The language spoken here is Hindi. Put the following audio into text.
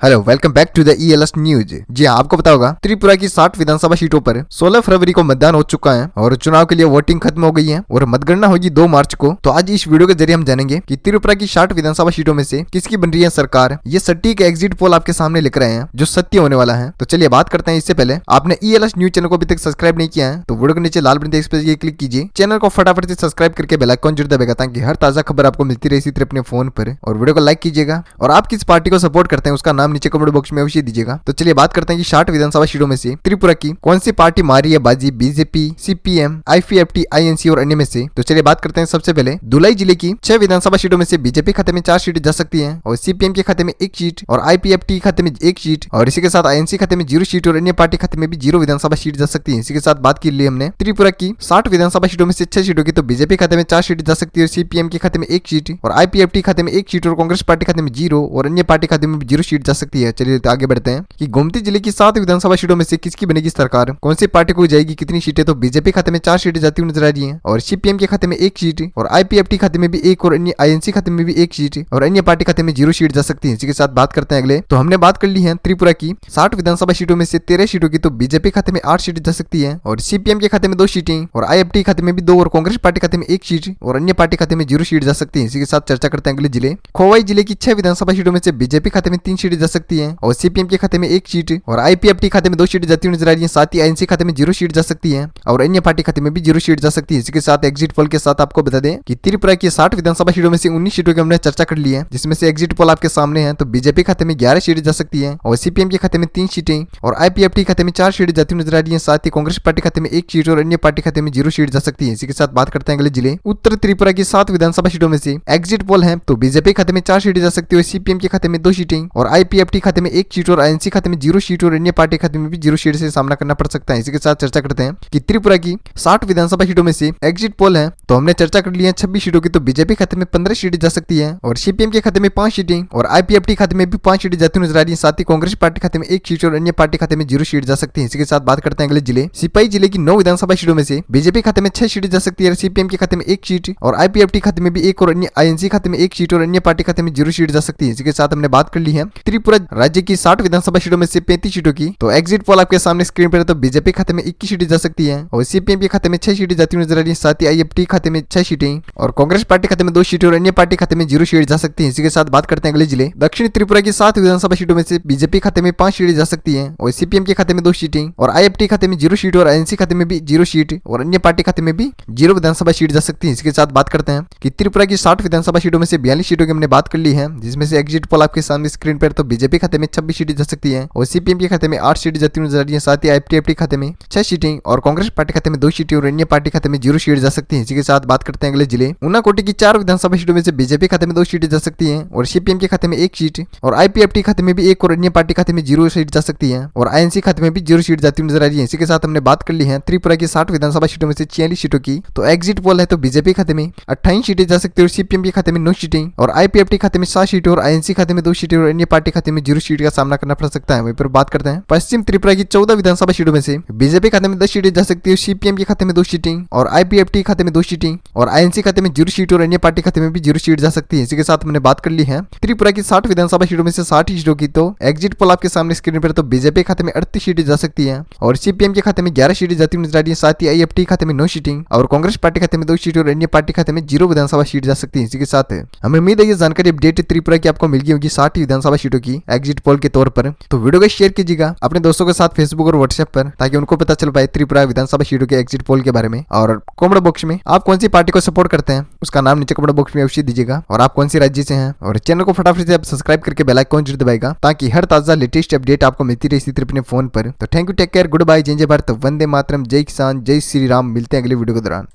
Hello, welcome back to the ELS news. जी हाँ, आपको पता होगा त्रिपुरा की 60 विधानसभा सीटों पर 16 फरवरी को मतदान हो चुका है और चुनाव के लिए वोटिंग खत्म हो गई है और मतगणना होगी 2 मार्च को। तो आज इस वीडियो के जरिए हम जानेंगे कि त्रिपुरा की 60 विधानसभा सीटों में से किसकी बन रही है सरकार। ये सटीक एग्जिट पोल आपके सामने लिख रहे हैं जो सत्य होने वाला है। तो चलिए बात करते हैं। इससे पहले आपने ELS न्यूज चैनल को अभी तक सब्सक्राइब नहीं किया है तो वीडियो के नीचे लाल बटन इस पर क्लिक कीजिए। चैनल को फटाफट से सब्सक्राइब करके बेल आइकन जरूर दबाएगा ताकि हर ताजा खबर आपको मिलती रहे इसी तरह अपने फोन पर। और वीडियो को लाइक कीजिएगा और आप किस पार्टी को सपोर्ट करते हैं उसका नाम नीचे कमेंट बॉक्स में अवश्य दीजिएगा। तो चलिए बात करते हैं कि 60 विधानसभा सीटों में से त्रिपुरा की कौन सी पार्टी मारी है बाजी, बीजेपी, CPM, IPFT, INC और अन्य में से। तो चलिए बात करते हैं। सबसे पहले धुलाई जिले की 6 विधानसभा सीटों में से बीजेपी खाते में 4 सीटें जा सकती हैं और CPM के खाते में 1 सीट और IPFT खाते में 1 सीट और इसी के साथ INC खाते में 0 सीट और अन्य पार्टी खाते में भी 0 विधानसभा सीट जा सकती है। इसी के साथ बात की ली हमने त्रिपुरा की 60 विधानसभा सीटों में से 6 सीटों की, तो बीजेपी खाते में 4 सीट जा सकती है और CPM के खाते में 1 सीट और IPFT खाते में 1 सीट और कांग्रेस पार्टी खाते में 0 और अन्य पार्टी खाते में भी 0 सीट जा सकती है। चलिए आगे बढ़ते हैं कि गोमती जिले की 7 विधानसभा सीटों में से किसकी बनेगी सरकार, कौन सी पार्टी को जाएगी कितनी सीटें। तो बीजेपी खाते में 4 सीटें जाती हुई नजर आ रही हैं और CPM के खाते में 1 सीट और IPFT खाते में भी 1 और अन्य INC खाते में भी 1 सीट और अन्य पार्टी खाते में 0 सीट जा सकती है। इसी के साथ बात करते हैं अगले। तो हमने बात कर ली है त्रिपुरा की 60 विधानसभा सीटों में से 13 सीटों की, तो बीजेपी खाते में 8 सीटें जा सकती है और CPM के खाते में 2 सीटें और IPFT खाते में भी 2 और कांग्रेस पार्टी खाते में 1 सीट और अन्य पार्टी खाते में 0 सीट जा सकती है। इसी के साथ चर्चा करते हैं अगले जिले। खोवाई जिले की 6 विधानसभा सीटों में से बीजेपी खाते में 3 सीटें जा सकती है और CPM के खाते में 1 सीट और IPFT खाते में 2 सीटें जाती हुई नजर आ रही है। साथ ही INC खाते में 0 सीट जा सकती है और अन्य पार्टी खाते में भी 0 सीट जा सकती है। इसी के साथ एग्जिट पोल के साथ आपको बता दें कि त्रिपुरा की 60 विधानसभा सीटों में से 19 सीटों की हमने चर्चा कर ली है, जिसमें से एग्जिट पोल आपके सामने है। तो बीजेपी खाते में 11 सीटें जा सकती है और CPM के खाते में 3 सीटें और IPFT खाते में 4 सीटें जाती हुई नजर आ रही है। साथ ही कांग्रेस पार्टी खाते में 1 सीट और अन्य पार्टी खाते में 0 सीट जा सकती है। इसी के साथ बात करते हैं अगले जिले। उत्तर त्रिपुरा की 7 विधानसभा सीटों में से एग्जिट पोल है, तो बीजेपी खाते में 4 सीटें जा सकती है और CPM के खाते में 2 सीटें और IPFT खाते में 1 सीट और INC खाते में 0 सीट और अन्य पार्टी खाते में भी 0 सीट से सामना करना पड़ सकता है। इसी के साथ चर्चा करते हैं कि त्रिपुरा की 60 विधानसभा सीटों में से एग्जिट पोल है, तो हमने चर्चा कर ली है 26 सीटों की, तो बीजेपी खाते में 15 सीटें जा सकती है और CPM के खाते में 5 सीटें और IPFT खाते में भी 5 सीटें जाती हुई नजर आ रही है। साथ ही कांग्रेस पार्टी खाते में 1 सीट और अन्य पार्टी खाते में 0 सीट जा सकती है। इसी के साथ बात करते हैं अगले जिले। सिपाही जिले की 9 विधानसभा सीटों में से बीजेपी खाते में 6 सीटें जा सकती है और CPM के खाते में 1 सीट और IPFT खाते में भी 1 और अन्य INC खाते में 1 सीट और अन्य पार्टी खाते में 0 सीट जा सकती है। इसी के साथ हमने बात कर ली है त्रिपुरा राज्य की 60 विधानसभा सीटों में से 35 सीटों की, तो एग्जिट पोल आपके सामने स्क्रीन पर है। तो बीजेपी खाते में 21 सीटें जा सकती है और CPM के खाते में 6 सीटें जाती हुई नजर आ रही है। साथ ही IPFT खाते में 6 सीटें और कांग्रेस पार्टी खाते में 2 सीटें और अन्य पार्टी खाते में 0 सीट जा सकती है। इसी के साथ बात करते हैं अगले जिले। दक्षिण त्रिपुरा की 7 विधानसभा सीटों में से बीजेपी खाते में 5 सीटें जा सकती है और CPM के खाते में 2 सीटें और IPFT खाते में 0 सीट और INC खाते में भी 0 सीट और अन्य पार्टी खाते में भी 0 विधानसभा सीट जा सकती है। इसके साथ बात करते हैं कि त्रिपुरा की 60 विधानसभा सीटों में से 42 सीटों की हमने बात कर ली है, जिसमें से एग्जिट पोल आपके सामने स्क्रीन पर। तो बीजेपी खाते में 26 सीटें जा सकती है और CPM के खाते में 8 सीटें जाती हुई नजर आ रही है। साथ ही IPFT खाते में 6 सीटें और कांग्रेस पार्टी खाते में 2 सीटें और अन्य पार्टी खाते में 0 सीट जा सकती है। इसी के साथ बात करते हैं अगले जिले। ऊनाकोटी की 4 विधानसभा सीटों में से बीजेपी खाते में 2 सीटें जा सकती है और CPM के खाते में 1 सीट और IPFT खाते में भी 1 और अन्य पार्टी खाते में 0 सीट जा सकती है और INC खाते में भी 0 सीट जाती हुई नजर आ रही है। इसी के साथ हमने बात कर ली है त्रिपुरा की 60 विधानसभा सीटों में से 46 सीटों की, तो एग्जिट पोल है। तो बीजेपी खाते में 28 सीटें जा सकती है और CPM के खाते में 9 सीटें और IPFT खाते में 7 सीटें और INC खाते में 2 सीटें और अन्य पार्टी खाते में 0 सीट का सामना करना पड़ सकता है। वहीं पर बात करते हैं पश्चिम त्रिपुरा की 14 विधानसभा सीटों में से बीजेपी खाते में 10 सीटें जा सकती है, CPM के खाते में 2 सीटें और IPFT खाते में 2 सीटें और INC खाते में 0 सीट और अन्य पार्टी खाते में भी 0 सीट जा सकती है। इसी के साथ हमने बात कर ली है त्रिपुरा की 60 विधानसभा सीटों में से 60 सीटों की, तो एग्जिट पोल आपके सामने स्क्रीन पर। तो बीजेपी खाते में 38 सीटें जा सकती है और CPM के खाते में 11 सीटें जाती हुई नजर आ रही है। साथ ही IPFT खाते में 9 सीटें और कांग्रेस पार्टी खाते में 2 सीटें और अन्य पार्टी खाते में 0 विधानसभा सीट जा सकती है। इसी के साथ हमें उम्मीद है ये जानकारी अपडेट त्रिपुरा की आपको मिल गई होगी 60 विधानसभा सीटों की एग्जिट पोल के तौर पर। तो वीडियो को शेयर कीजिएगा अपने दोस्तों के साथ फेसबुक और व्हाट्सएप पर, ताकि उनको पता चल पाए त्रिपुरा विधानसभा सीटों के एग्जिट पोल के बारे में। और कमेंट बॉक्स में आप कौन सी पार्टी को सपोर्ट करते हैं उसका नाम नीचे कमेंट बॉक्स में अवश्य दीजिएगा और आप कौन सी राज्य से हैं, और चैनल को फटाफट से आप सब्सक्राइब करके बेल आइकन जरूर दबाएगा ताकि हर ताजा लेटेस्ट अपडेट आपको मिलती रहे इसी तरह अपने फोन पर। तो thank you, take care, good bye, जय जय भारत, वंदे मातरम, जय किसान, जय श्री राम। मिलते हैं अगले वीडियो के दौरान।